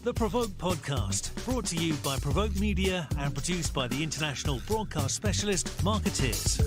The PRovoke Podcast, brought to you by PRovoke Media and produced by the international broadcast specialist Marketeers.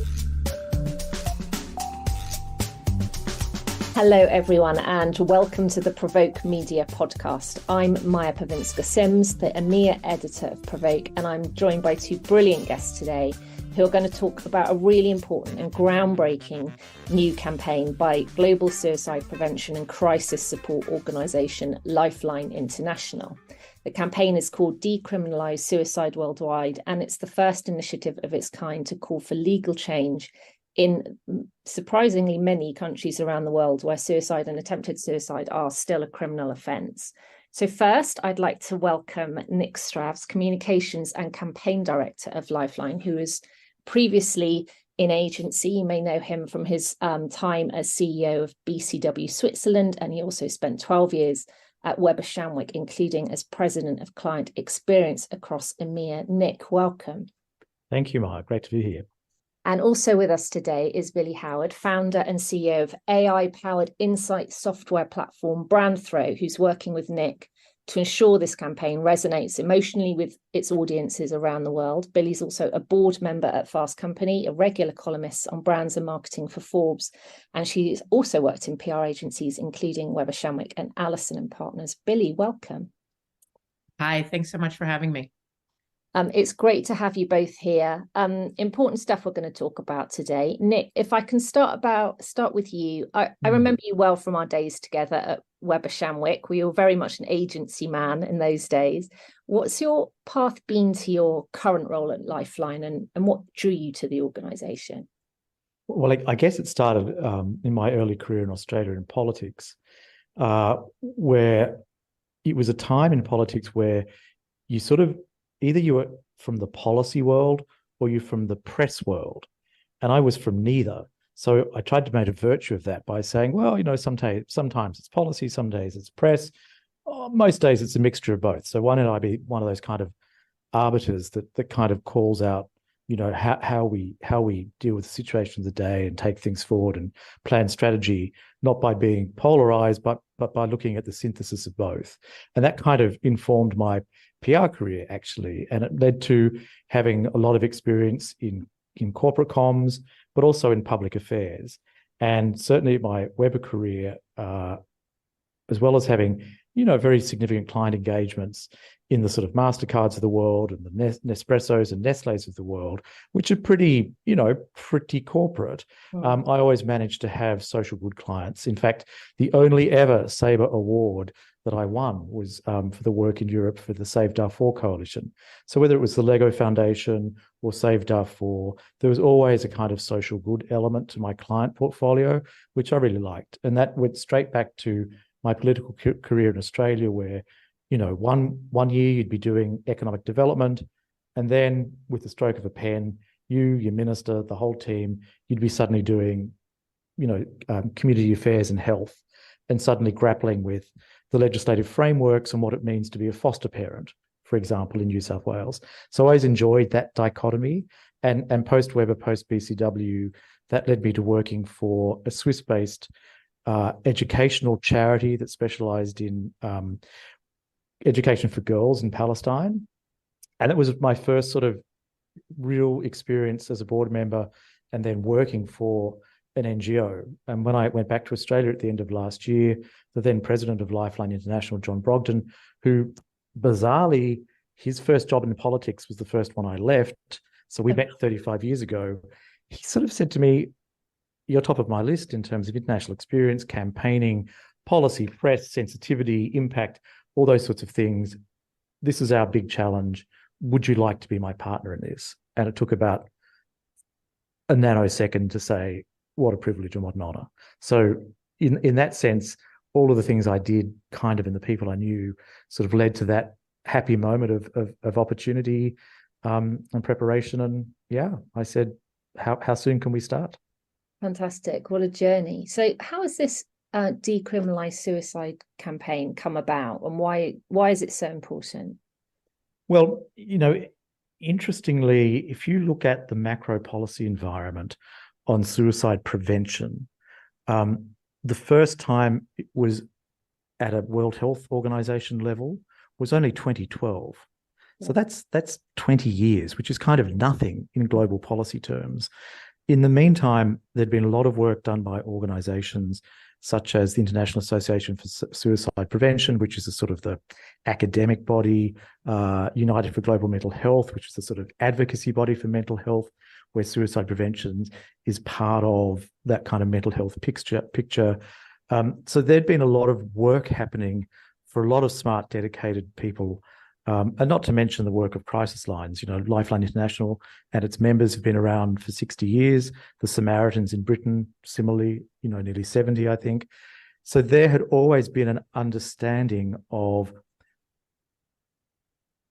Hello everyone and welcome to the PRovoke Media Podcast. I'm Maya Pawinska-Sims, the EMEA editor of PRovoke, and I'm joined by two brilliant guests today who are going to talk about a really important and groundbreaking new campaign by global suicide prevention and crisis support organisation Lifeline International. The campaign is called Decriminalise Suicide Worldwide, and it's the first initiative of its kind to call for legal change in surprisingly many countries around the world where suicide and attempted suicide are still a criminal offence. So first, I'd like to welcome Nick Stravs, Communications and Campaign Director of Lifeline, who is previously in agency. You may know him from his time as CEO of BCW Switzerland, and he also spent 12 years at Weber Shandwick, including as President of Client Experience across EMEA. Nick, welcome. Thank you, Mark. Great to be here. And also with us today is Billee Howard, founder and CEO of AI-powered insight software platform Brandthrō, who's working with Nick to ensure this campaign resonates emotionally with its audiences around the world. Billee's also a board member at Fast Company, a regular columnist on brands and marketing for Forbes, and she's also worked in PR agencies, including Weber Shandwick and Allison and Partners. Billee, welcome. Hi, thanks so much for having me. It's great to have you both here. Important stuff we're going to talk about today. Nick, if I can start with you. I remember you well from our days together at Weber Shandwick. We were very much an agency man in those days. What's your path been to your current role at Lifeline, and what drew you to the organisation? Well, I guess it started in my early career in Australia in politics, where it was a time in politics where you sort of either you were from the policy world or you're from the press world. And I was from neither. So I tried to make a virtue of that by saying, well, you know, sometimes it's policy, some days it's press. Most days it's a mixture of both. So why don't I be one of those kind of arbiters that kind of calls out, you know, how we deal with the situations of the day and take things forward and plan strategy, not by being polarized, but by looking at the synthesis of both. And that kind of informed my PR career, actually. And it led to having a lot of experience in corporate comms, but also in public affairs. And certainly my Weber career, as well as having, you know, very significant client engagements in the sort of MasterCards of the world and the Nespressos and Nestles of the world, which are pretty corporate. I always managed to have social good clients. In fact, the only ever Sabre award that I won was for the work in Europe for the Save Darfur Coalition. So whether it was the Lego Foundation or Save Darfur, there was always a kind of social good element to my client portfolio, which I really liked. And that went straight back to my political career in Australia, where, you know, one year you'd be doing economic development, and then with the stroke of a pen, your minister, the whole team, you'd be suddenly doing, you know, community affairs and health, and suddenly grappling with the legislative frameworks and what it means to be a foster parent, for example, in New South Wales. So I always enjoyed that dichotomy, and post-Weber, post-BCW, that led me to working for a Swiss-based educational charity that specialized in education for girls in Palestine. And it was my first sort of real experience as a board member and then working for an NGO. And when I went back to Australia at the end of last year, the then president of Lifeline International, John Brogden, who bizarrely, his first job in politics was the first one I left. So we met 35 years ago. He sort of said to me, "You're top of my list in terms of international experience, campaigning, policy, press, sensitivity, impact, all those sorts of things. This is our big challenge. Would you like to be my partner in this?" And it took about a nanosecond to say, what a privilege and what an honor. So in that sense, all of the things I did kind of in the people I knew sort of led to that happy moment of opportunity and preparation. And yeah, I said, how soon can we start? Fantastic. What a journey. So how has this Decriminalise Suicide campaign come about, and why is it so important? Well, you know, interestingly, if you look at the macro policy environment on suicide prevention, the first time it was at a World Health Organization level, was only 2012. So that's 20 years, which is kind of nothing in global policy terms. In the meantime, there'd been a lot of work done by organizations such as the International Association for Suicide Prevention, which is a sort of the academic body, United for Global Mental Health, which is the sort of advocacy body for mental health, where suicide prevention is part of that kind of mental health picture. So there'd been a lot of work happening for a lot of smart, dedicated people, and not to mention the work of crisis lines. Lifeline International and its members have been around for 60 years. The Samaritans in Britain, similarly, nearly 70, I think. So there had always been an understanding of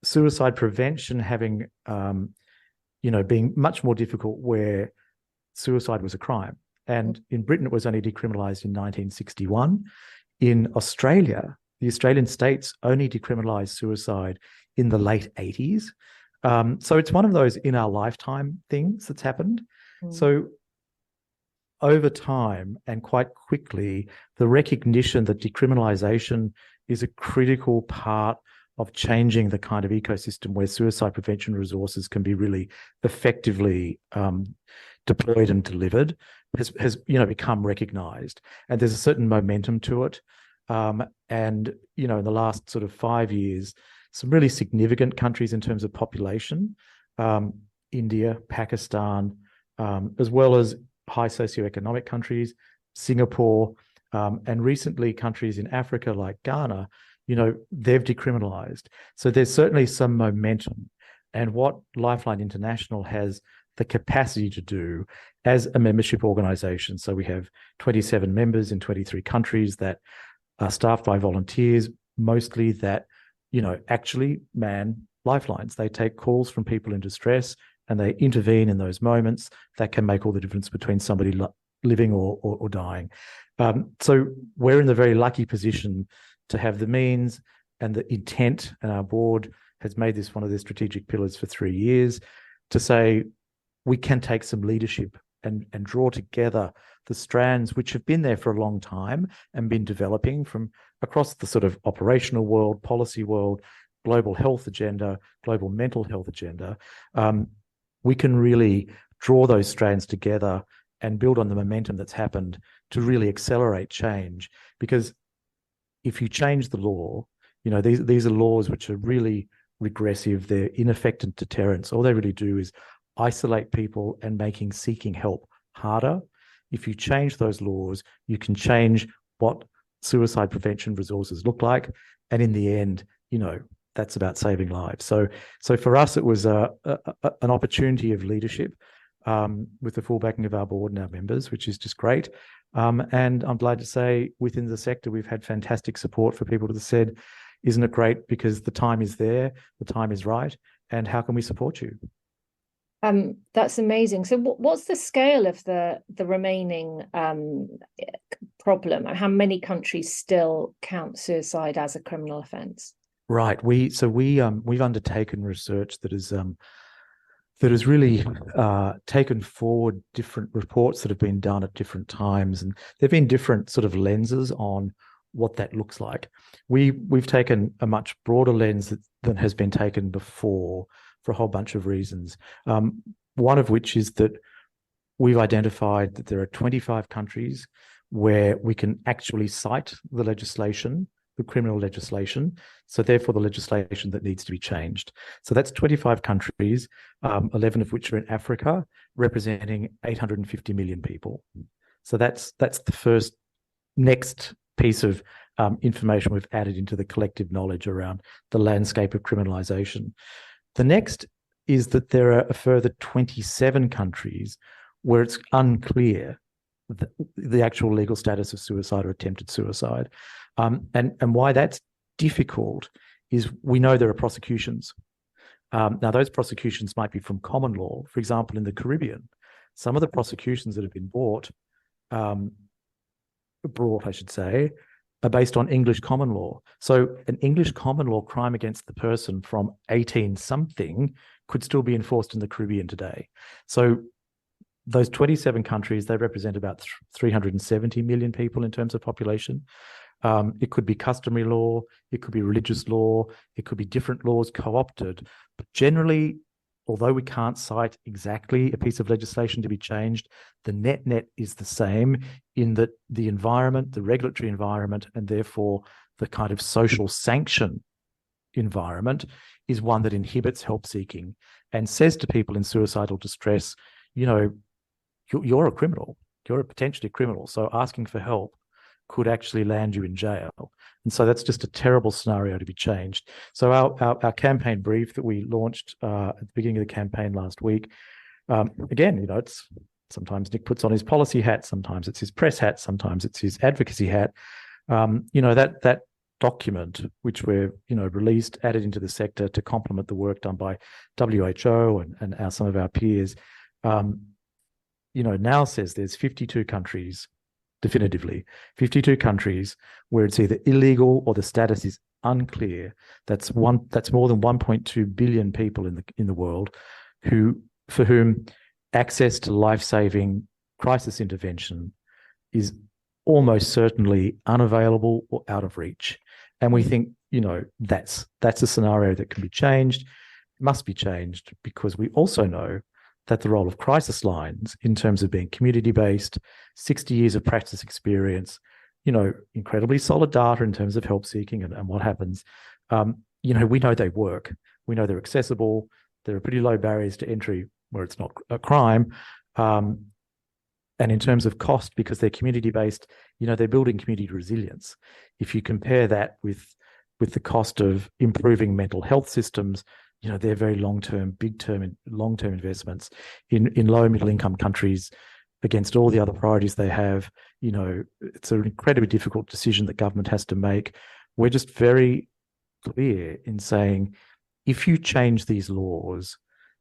suicide prevention having, being much more difficult where suicide was a crime. And in Britain, it was only decriminalised in 1961. In Australia, the Australian states only decriminalised suicide in the late 80s. So it's one of those in our lifetime things that's happened. So over time and quite quickly, the recognition that decriminalisation is a critical part of changing the kind of ecosystem where suicide prevention resources can be really effectively deployed and delivered has become recognised. And there's a certain momentum to it. And, in the last sort of 5 years, some really significant countries in terms of population, India, Pakistan, as well as high socioeconomic countries, Singapore, and recently countries in Africa like Ghana, they've decriminalised. So there's certainly some momentum. And what Lifeline International has the capacity to do as a membership organisation, so we have 27 members in 23 countries that are staffed by volunteers, mostly that, actually man lifelines. They take calls from people in distress and they intervene in those moments that can make all the difference between somebody living or dying. So we're in the very lucky position to have the means and the intent, and our board has made this one of their strategic pillars for 3 years, to say we can take some leadership and draw together the strands which have been there for a long time and been developing from across the sort of operational world, policy world, global health agenda, global mental health agenda. We can really draw those strands together and build on the momentum that's happened to really accelerate change. Because if you change the law, these are laws which are really regressive, they're ineffective deterrents. All they really do is isolate people and making seeking help harder. If you change those laws, you can change what suicide prevention resources look like. And in the end, that's about saving lives. So for us, it was an opportunity of leadership with the full backing of our board and our members, which is just great. And I'm glad to say within the sector, we've had fantastic support for people that have said, isn't it great because the time is there, the time is right, and how can we support you? That's amazing. So what's the scale of the remaining problem? How many countries still count suicide as a criminal offence? Right. We've undertaken research that has really taken forward different reports that have been done at different times, and there've been different sort of lenses on what that looks like. We've taken a much broader lens than has been taken before, for a whole bunch of reasons. One of which is that we've identified that there are 25 countries where we can actually cite the legislation, the criminal legislation, so therefore the legislation that needs to be changed. So that's 25 countries, 11 of which are in Africa, representing 850 million people. So that's the first next piece of information we've added into the collective knowledge around the landscape of criminalisation. The next is that there are a further 27 countries where it's unclear the actual legal status of suicide or attempted suicide. And why that's difficult is we know there are prosecutions. Now, those prosecutions might be from common law. For example, in the Caribbean, some of the prosecutions that have been brought, I should say, are based on English common law. So an English common law crime against the person from 18-something could still be enforced in the Caribbean today. So those 27 countries, they represent about 370 million people in terms of population. It could be customary law, it could be religious law, it could be different laws co-opted. But generally, although we can't cite exactly a piece of legislation to be changed, the net is the same in that the environment, the regulatory environment, and therefore the kind of social sanction environment is one that inhibits help seeking and says to people in suicidal distress, you're a criminal, you're potentially a criminal, so asking for help could actually land you in jail. And so that's just a terrible scenario to be changed. So our campaign brief that we launched at the beginning of the campaign last week, again, it's sometimes Nick puts on his policy hat, sometimes it's his press hat, sometimes it's his advocacy hat. That document, which we're released, added into the sector to complement the work done by WHO and some of our peers, now says there's 52 countries, definitively 52 countries where it's either illegal or the status is unclear. That's more than 1.2 billion people in the world for whom access to life-saving crisis intervention is almost certainly unavailable or out of reach. And we think, that's a scenario that can be changed, must be changed, because we also know that the role of crisis lines in terms of being community-based, 60 years of practice experience, incredibly solid data in terms of help seeking and what happens. We know they work. We know they're accessible. There are pretty low barriers to entry where it's not a crime. And in terms of cost, because they're community-based, they're building community resilience. If you compare that with the cost of improving mental health systems, they're very long-term investments in low middle-income countries against all the other priorities they have. It's an incredibly difficult decision that government has to make. We're just very clear in saying, if you change these laws,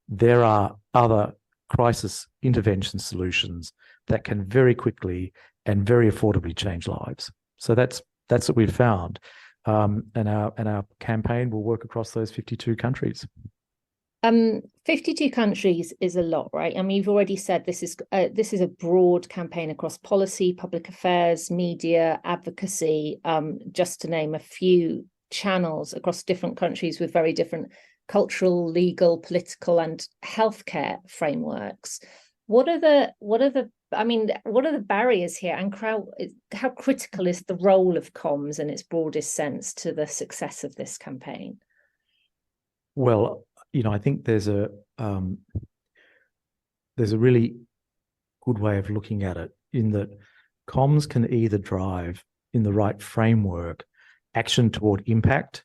there are other crisis intervention solutions that can very quickly and very affordably change lives. So that's what we've found. And our campaign will work across those 52 countries. 52 countries is a lot, right? I mean, you've already said this is a broad campaign across policy, public affairs, media, advocacy, just to name a few channels across different countries with very different cultural, legal, political, and healthcare frameworks. What are the barriers here, and how critical is the role of comms in its broadest sense to the success of this campaign? Well, I think there's a really good way of looking at it, in that comms can either drive, in the right framework, action toward impact,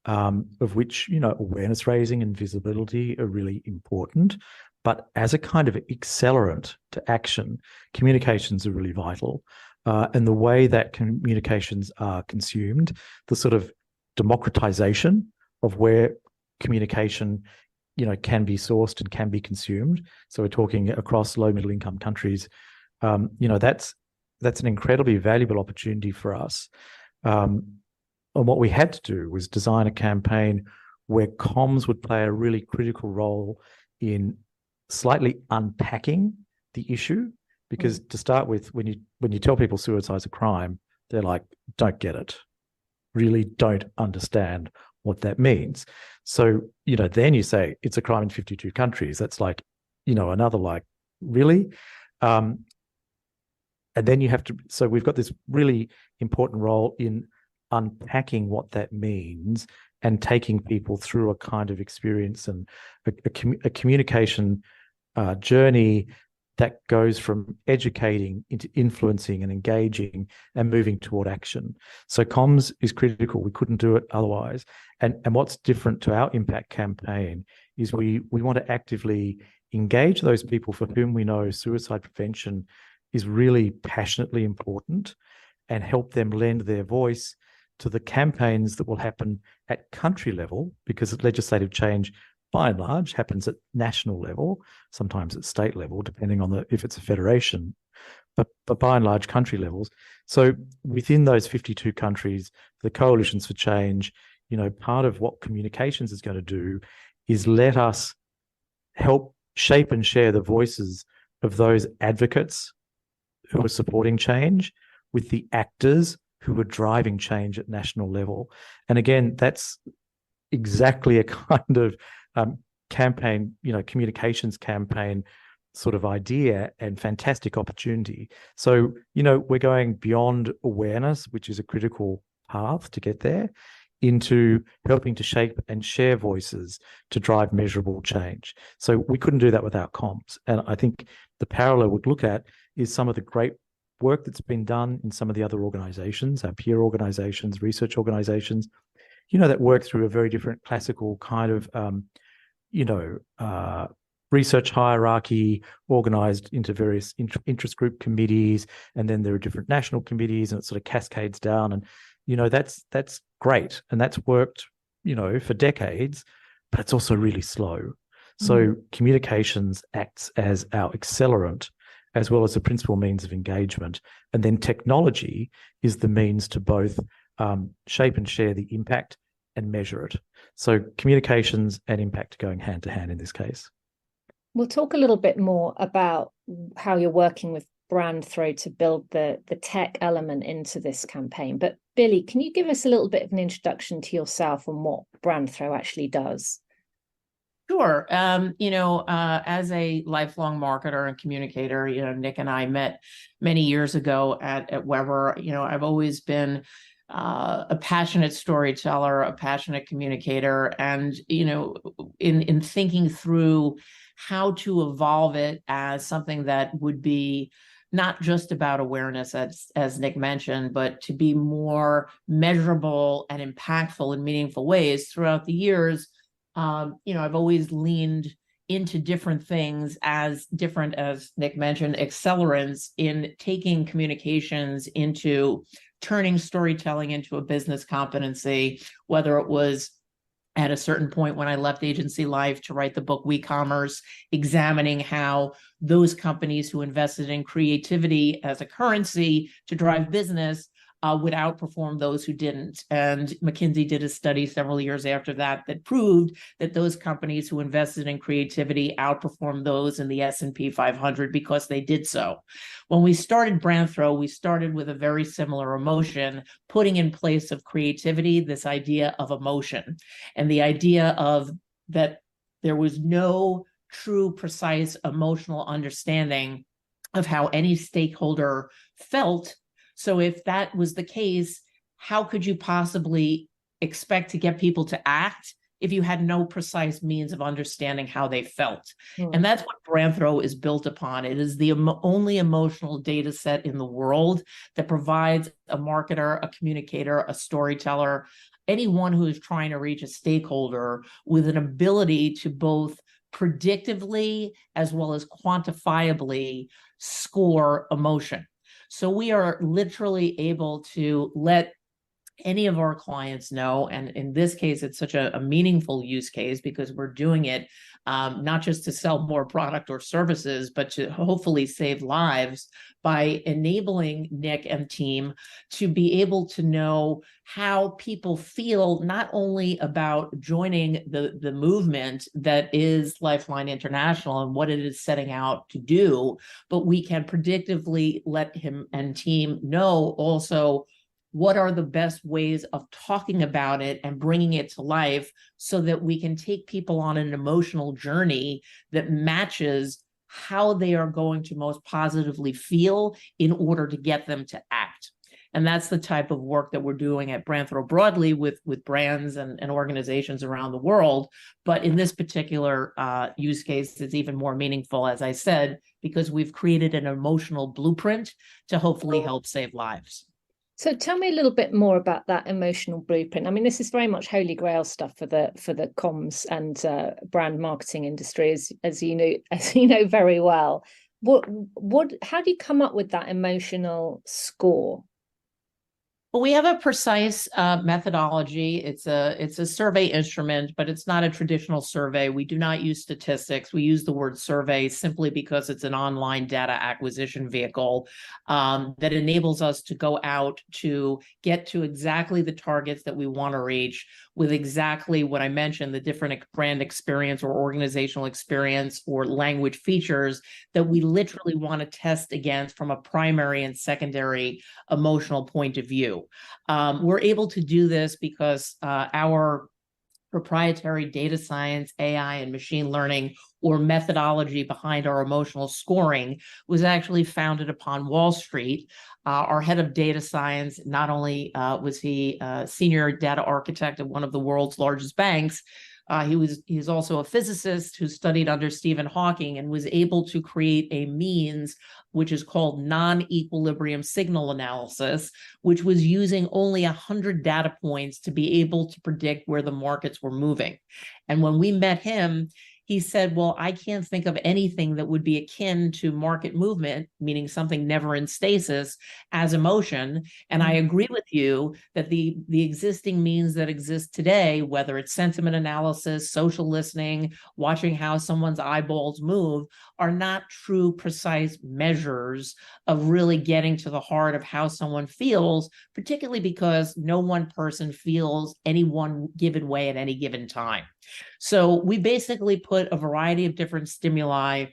of which awareness raising and visibility are really important. But as a kind of accelerant to action, communications are really vital. And the way that communications are consumed, the sort of democratization of where communication, can be sourced and can be consumed. So we're talking across low middle income countries. That's an incredibly valuable opportunity for us. And what we had to do was design a campaign where comms would play a really critical role in slightly unpacking the issue, because to start with, when you tell people suicide's a crime, they're like, don't get it, really don't understand what that means. So then you say it's a crime in 52 countries. That's like, another like, really? And then you have to, so we've got this really important role in unpacking what that means and taking people through a kind of experience and a communication journey that goes from educating into influencing and engaging and moving toward action. So comms is critical. We couldn't do it otherwise. And what's different to our impact campaign is we want to actively engage those people for whom we know suicide prevention is really passionately important, and help them lend their voice to the campaigns that will happen at country level, because legislative change by and large happens at national level, sometimes at state level, depending on if it's a federation, but by and large country levels. So within those 52 countries, the Coalitions for Change, part of what communications is going to do is let us help shape and share the voices of those advocates who are supporting change with the actors who were driving change at national level. And again, that's exactly a kind of campaign, communications campaign sort of idea and fantastic opportunity. So, we're going beyond awareness, which is a critical path to get there, into helping to shape and share voices to drive measurable change. So we couldn't do that without comms. And I think the parallel we'd look at is some of the great work that's been done in some of the other organizations, our peer organizations, research organizations, that work through a very different classical kind of, research hierarchy organized into various interest group committees. And then there are different national committees, and it sort of cascades down. And, that's great. And that's worked, for decades, but it's also really slow. So communications acts as our accelerant, as well as the principal means of engagement. And then technology is the means to both shape and share the impact and measure it. So communications and impact are going hand to hand in this case. We'll talk a little bit more about how you're working with Brandthrō to build the tech element into this campaign. But Billee, can you give us a little bit of an introduction to yourself and what Brandthrō actually does? Sure. As a lifelong marketer and communicator, Nick and I met many years ago at Weber. I've always been a passionate storyteller, a passionate communicator, and, in thinking through how to evolve it as something that would be not just about awareness, as Nick mentioned, but to be more measurable and impactful in meaningful ways throughout the years. I've always leaned into different things as different, as Nick mentioned, accelerants in taking communications into turning storytelling into a business competency, whether it was at a certain point when I left agency life to write the book WeCommerce, examining how those companies who invested in creativity as a currency to drive business would outperform those who didn't. And McKinsey did a study several years after that proved that those companies who invested in creativity outperformed those in the S&P 500 because they did so. When we started Brandthrō, we started with a very similar emotion, putting in place of creativity this idea of emotion, and the idea of that there was no true, precise emotional understanding of how any stakeholder felt. So if that was the case, how could you possibly expect to get people to act if you had no precise means of understanding how they felt? And that's what Brandthrō is built upon. It is the only emotional data set in the world that provides a marketer, a communicator, a storyteller, anyone who is trying to reach a stakeholder with an ability to both predictively as well as quantifiably score emotion. So we are literally able to let any of our clients know, and in this case, it's such a meaningful use case because we're doing it not just to sell more product or services, but to hopefully save lives by enabling Nick and team to be able to know how people feel not only about joining the movement that is Lifeline International and what it is setting out to do, but we can predictively let him and team know also what are the best ways of talking about it and bringing it to life so that we can take people on an emotional journey that matches how they are going to most positively feel in order to get them to act. And that's the type of work that we're doing at Brandthrō broadly with brands and organizations around the world. But in this particular use case, it's even more meaningful, as I said, because we've created an emotional blueprint to hopefully help save lives. So tell me a little bit more about that emotional blueprint. I mean, this is very much holy grail stuff for the comms and brand marketing industry, as you know very well. How do you come up with that emotional score? Well, we have a precise methodology. It's a survey instrument, but it's not a traditional survey. We do not use statistics. We use the word survey simply because it's an online data acquisition vehicle that enables us to go out to get to exactly the targets that we want to reach with exactly what I mentioned, the different brand experience or organizational experience or language features that we literally want to test against from a primary and secondary emotional point of view. do. We're able to do this because our proprietary data science, AI, and machine learning, or methodology behind our emotional scoring was actually founded upon Wall Street. Our head of data science, not only was he a senior data architect at one of the world's largest banks, he's also a physicist who studied under Stephen Hawking and was able to create a means which is called non-equilibrium signal analysis, which was using only 100 data points to be able to predict where the markets were moving. And when we met him, he said, well, I can't think of anything that would be akin to market movement, meaning something never in stasis, as emotion. And I agree with you that the existing means that exist today, whether it's sentiment analysis, social listening, watching how someone's eyeballs move, are not true, precise measures of really getting to the heart of how someone feels, particularly because no one person feels any one given way at any given time. So we basically put a variety of different stimuli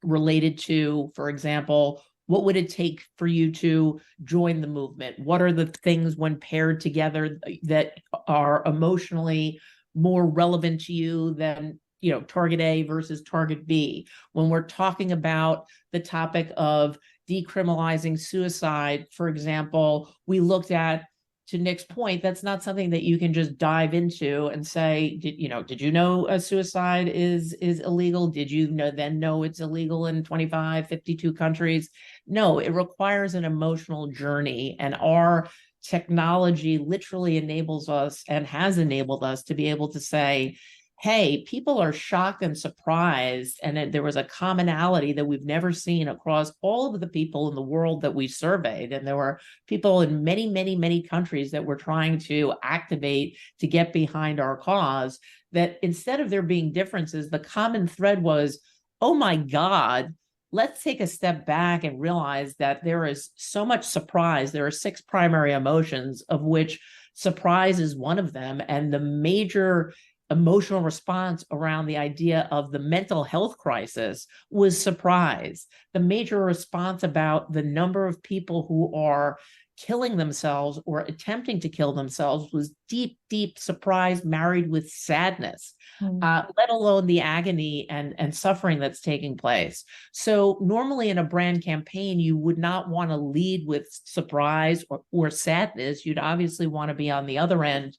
related to, for example, what would it take for you to join the movement? What are the things when paired together that are emotionally more relevant to you than, you know, target A versus target B? When we're talking about the topic of decriminalizing suicide, for example, we looked at, to Nick's point, that's not something that you can just dive into and say, did you know a suicide is illegal? Did you know it's illegal in 25, 52 countries? No, it requires an emotional journey, and our technology literally enables us and has enabled us to be able to say, hey, people are shocked and surprised, and there was a commonality that we've never seen across all of the people in the world that we surveyed. And there were people in many, many, many countries that we're trying to activate to get behind our cause, that instead of there being differences, the common thread was, oh my God, let's take a step back and realize that there is so much surprise. There are 6 primary emotions, of which surprise is one of them. And the major emotional response around the idea of the mental health crisis was surprise. The major response about the number of people who are killing themselves or attempting to kill themselves was deep, deep surprise married with sadness, let alone the agony and suffering that's taking place. So normally in a brand campaign, you would not want to lead with surprise or sadness. You'd obviously want to be on the other end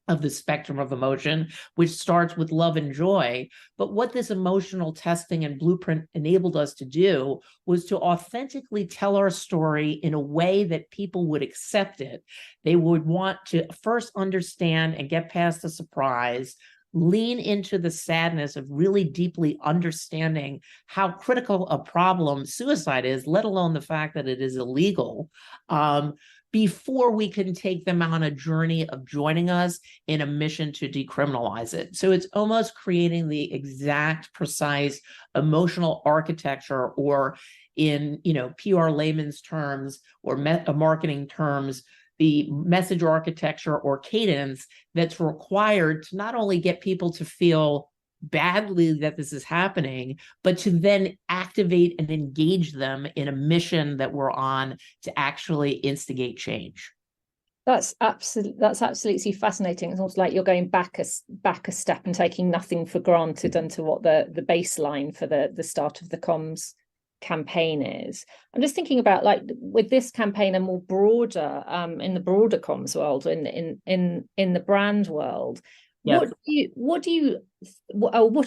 of the spectrum of emotion, which starts with love and joy. But what this emotional testing and blueprint enabled us to do was to authentically tell our story in a way that people would accept it. They would want to first understand and get past the surprise, lean into the sadness of really deeply understanding how critical a problem suicide is, let alone the fact that it is illegal, before we can take them on a journey of joining us in a mission to decriminalize it. So it's almost creating the exact, precise emotional architecture, or in PR layman's terms or marketing terms, the message architecture or cadence that's required to not only get people to feel badly that this is happening, but to then activate and engage them in a mission that we're on to actually instigate change. That's absolutely fascinating. It's almost like you're going back a step and taking nothing for granted unto what the baseline for the start of the comms campaign is. I'm just thinking about, like, with this campaign and more broader, in the broader comms world, in the brand world. Yes. What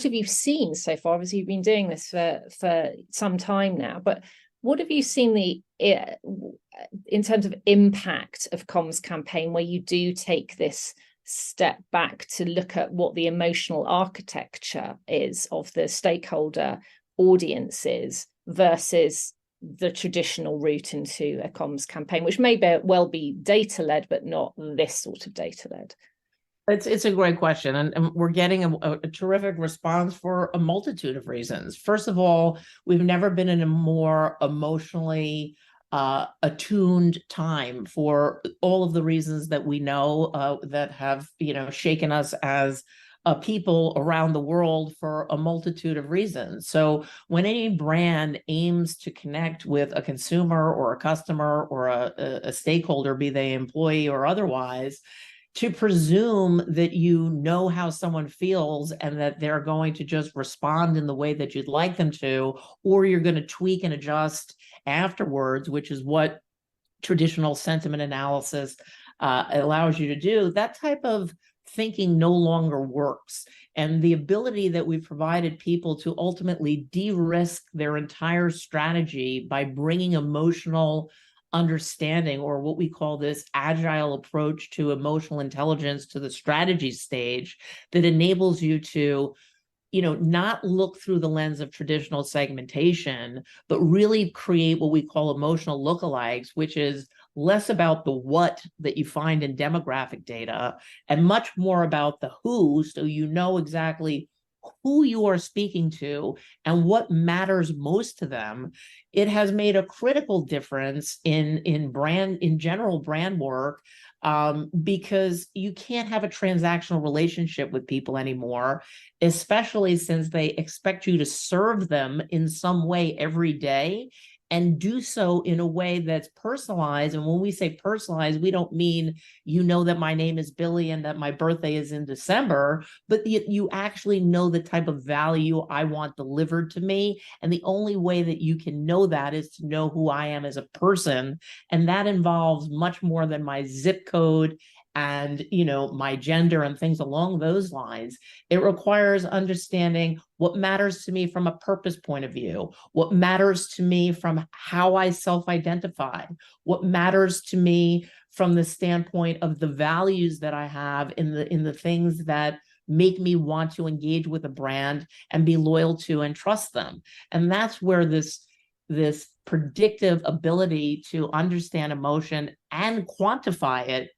have you seen so far? Obviously, you've been doing this for some time now, but what have you seen in terms of impact of comms campaign, where you do take this step back to look at what the emotional architecture is of the stakeholder audiences versus the traditional route into a comms campaign, which may well be data-led, but not this sort of data-led? It's a great question, and we're getting a terrific response for a multitude of reasons. First of all, we've never been in a more emotionally attuned time, for all of the reasons that we know that have shaken us as people around the world for a multitude of reasons. So when any brand aims to connect with a consumer or a customer or a stakeholder, be they employee or otherwise, to presume that you know how someone feels and that they're going to just respond in the way that you'd like them to, or you're going to tweak and adjust afterwards, which is what traditional sentiment analysis allows you to do, that type of thinking no longer works. And the ability that we've provided people to ultimately de-risk their entire strategy by bringing emotional understanding, or what we call this agile approach to emotional intelligence, to the strategy stage, that enables you to not look through the lens of traditional segmentation, but really create what we call emotional lookalikes, which is less about the what that you find in demographic data and much more about the who, so you know exactly who you are speaking to and what matters most to them. It has made a critical difference in general brand work, because you can't have a transactional relationship with people anymore, especially since they expect you to serve them in some way every day, and do so in a way that's personalized. And when we say personalized, we don't mean that my name is Billy and that my birthday is in December, but you actually know the type of value I want delivered to me. And the only way that you can know that is to know who I am as a person. And that involves much more than my zip code and my gender and things along those lines. It requires understanding what matters to me from a purpose point of view, what matters to me from how I self-identify, what matters to me from the standpoint of the values that I have in the things that make me want to engage with a brand and be loyal to and trust them. And that's where this predictive ability to understand emotion and quantify it,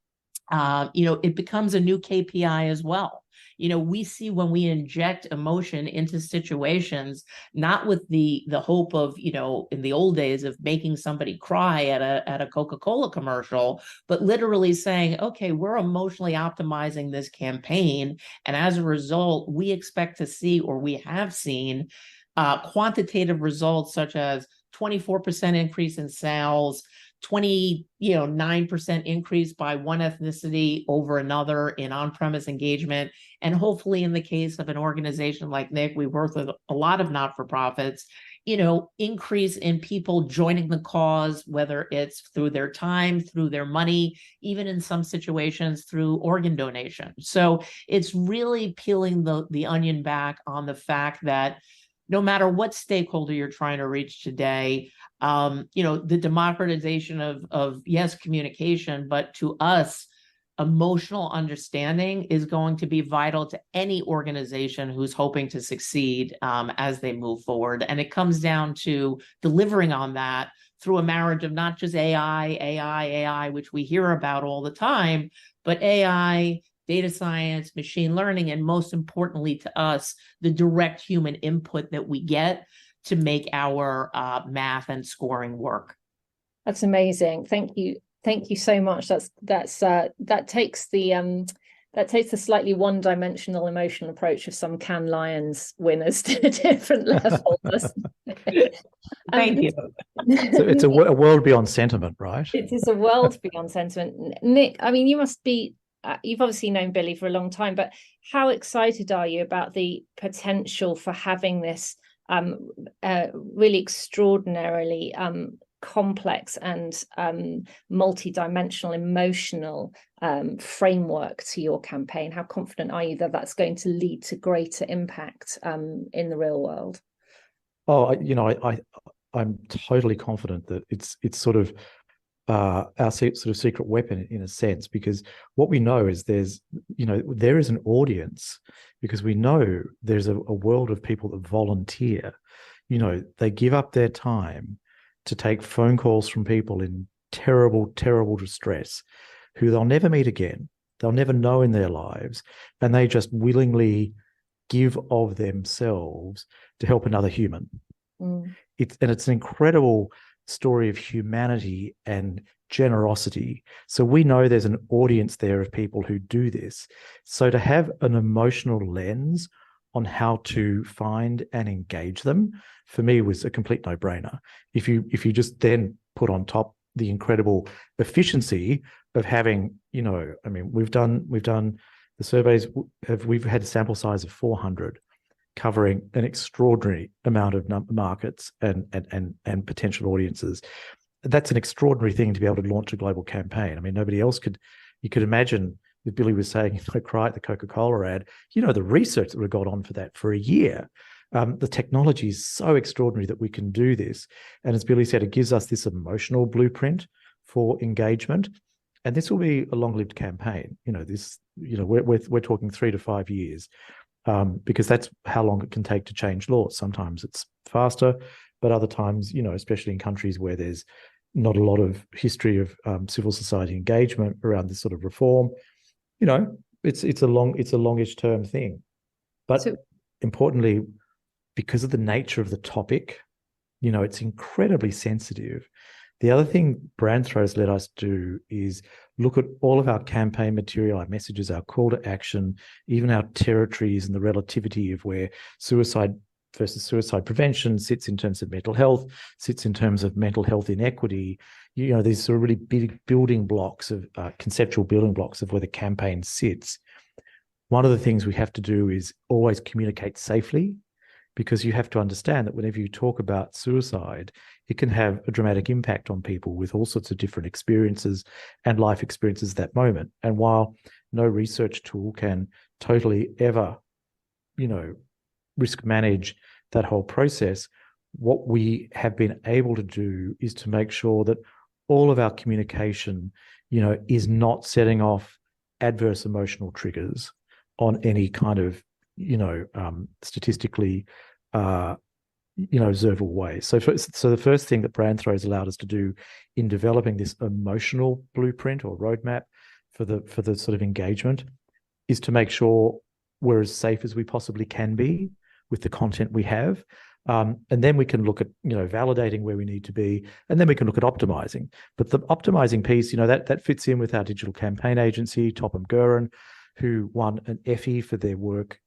it becomes a new KPI as well. We see when we inject emotion into situations, not with the hope of, in the old days of making somebody cry at a Coca-Cola commercial, but literally saying, okay, we're emotionally optimizing this campaign. And as a result, we expect to see, or we have seen, quantitative results such as 24% increase in sales, 9% increase by one ethnicity over another in on-premise engagement. And hopefully in the case of an organization like Nick, we work with a lot of not-for-profits, increase in people joining the cause, whether it's through their time, through their money, even in some situations through organ donation. So it's really peeling the onion back on the fact that no matter what stakeholder you're trying to reach today, the democratization of yes, communication, but to us, emotional understanding is going to be vital to any organization who's hoping to succeed as they move forward. And it comes down to delivering on that through a marriage of not just AI, which we hear about all the time, but AI, data science, machine learning, and most importantly to us, the direct human input that we get to make our math and scoring work. That's amazing. Thank you so much. That takes the slightly one-dimensional emotional approach of some Cannes Lions winners to a different level. Thank you. So it's a world beyond sentiment, right? It is a world beyond sentiment. Nick, I mean, you must be. You've obviously known Billee for a long time, but how excited are you about the potential for having this really extraordinarily complex and multi-dimensional emotional framework to your campaign? How confident are you that that's going to lead to greater impact in the real world? Oh, I'm totally confident that it's sort of our sort of secret weapon in a sense, because what we know is there is an audience, because we know there's a world of people that volunteer. They give up their time to take phone calls from people in terrible, terrible distress who they'll never meet again, they'll never know in their lives, and they just willingly give of themselves to help another human. It's an incredible story of humanity and generosity. So we know there's an audience there of people who do this. So to have an emotional lens on how to find and engage them, for me, was a complete no-brainer. If you just then put on top the incredible efficiency of having, I mean, we've done the surveys, we've had a sample size of 400, covering an extraordinary amount of markets and potential audiences. That's an extraordinary thing to be able to launch a global campaign. I mean, nobody else could. You could imagine, if Billee was saying, cry at the Coca-Cola ad, the research that would have gone on for that for a year. The technology is so extraordinary that we can do this. And as Billee said, it gives us this emotional blueprint for engagement. And this will be a long-lived campaign. We're talking 3 to 5 years, because that's how long it can take to change laws. Sometimes it's faster, but other times, especially in countries where there's not a lot of history of civil society engagement around this sort of reform, it's a longish term thing. But importantly, because of the nature of the topic, it's incredibly sensitive. The other thing Brandthrō has let us do is look at all of our campaign material, our messages, our call to action, even our territories and the relativity of where suicide versus suicide prevention sits in terms of mental health, sits in terms of mental health inequity. These are really big building blocks of conceptual building blocks of where the campaign sits. One of the things we have to do is always communicate safely, because you have to understand that whenever you talk about suicide, it can have a dramatic impact on people with all sorts of different experiences and life experiences at that moment. And while no research tool can totally ever, risk manage that whole process, what we have been able to do is to make sure that all of our communication, is not setting off adverse emotional triggers on any kind of, statistically, observable way. So the first thing that Brandthrō has allowed us to do in developing this emotional blueprint or roadmap for the sort of engagement is to make sure we're as safe as we possibly can be with the content we have. And then we can look at, validating where we need to be, and then we can look at optimizing. But the optimizing piece, that fits in with our digital campaign agency, Topham Gurin, who won an Effie for their work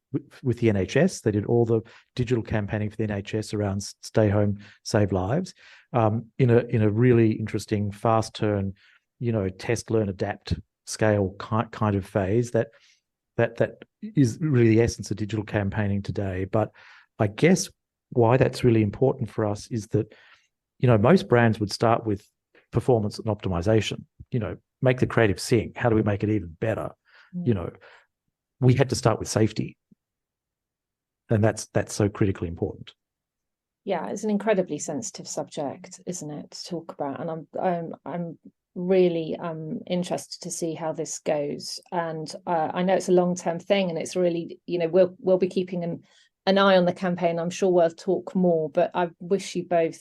with the NHS. They did all the digital campaigning for the NHS around stay home, save lives, in a really interesting, fast turn, test, learn, adapt scale kind of phase that is really the essence of digital campaigning today. But I guess why that's really important for us is that, most brands would start with performance and optimization, make the creative sing. How do we make it even better? We had to start with safety. And that's so critically important. Yeah, it's an incredibly sensitive subject, isn't it, to talk about? And I'm really interested to see how this goes. And I know it's a long-term thing, and it's really, we'll be keeping an eye on the campaign. I'm sure we'll talk more, but I wish you both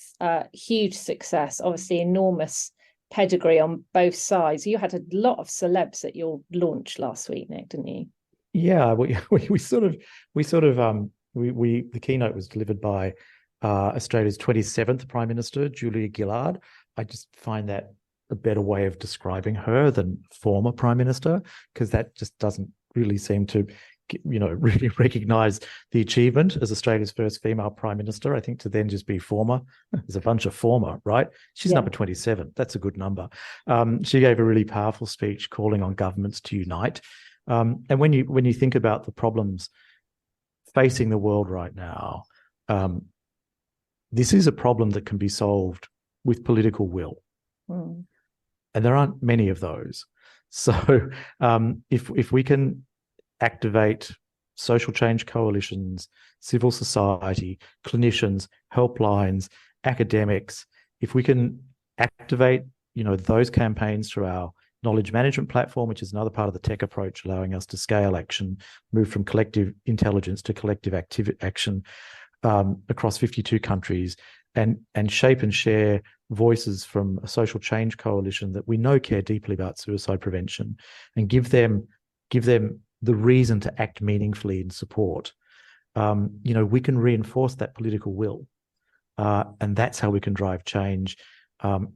huge success. Obviously, enormous pedigree on both sides. You had a lot of celebs at your launch last week, Nick, didn't you? Yeah, the keynote was delivered by Australia's 27th Prime Minister, Julia Gillard. I just find that a better way of describing her than former Prime Minister, because that just doesn't really seem to, really recognise the achievement as Australia's first female Prime Minister. I think to then just be former, there's a bunch of former, right? She's number 27. That's a good number. She gave a really powerful speech calling on governments to unite. And when you think about the problems facing the world right now, this is a problem that can be solved with political will. And there aren't many of those. So if we can activate social change coalitions, civil society, clinicians, helplines, academics, if we can activate, those campaigns through our knowledge management platform, which is another part of the tech approach, allowing us to scale action, move from collective intelligence to collective action across 52 countries, and shape and share voices from a social change coalition that we know care deeply about suicide prevention, and give them the reason to act meaningfully in support. We can reinforce that political will, and that's how we can drive change.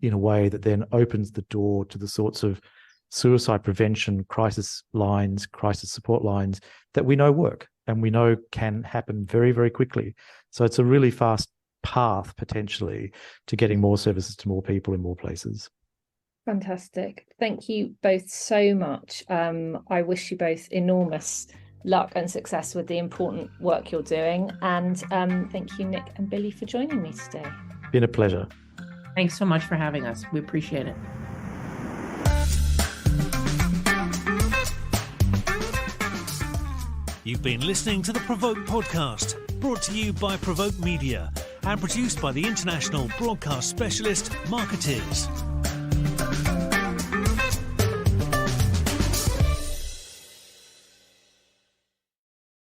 in a way that then opens the door to the sorts of suicide prevention, crisis lines, crisis support lines that we know work and we know can happen very, very quickly. So it's a really fast path potentially to getting more services to more people in more places. Fantastic. Thank you both so much. I wish you both enormous luck and success with the important work you're doing. And thank you, Nick and Billee, for joining me today. Been a pleasure. Thanks so much for having us. We appreciate it. You've been listening to the PRovoke podcast, brought to you by PRovoke Media and produced by the international broadcast specialist Marketeers.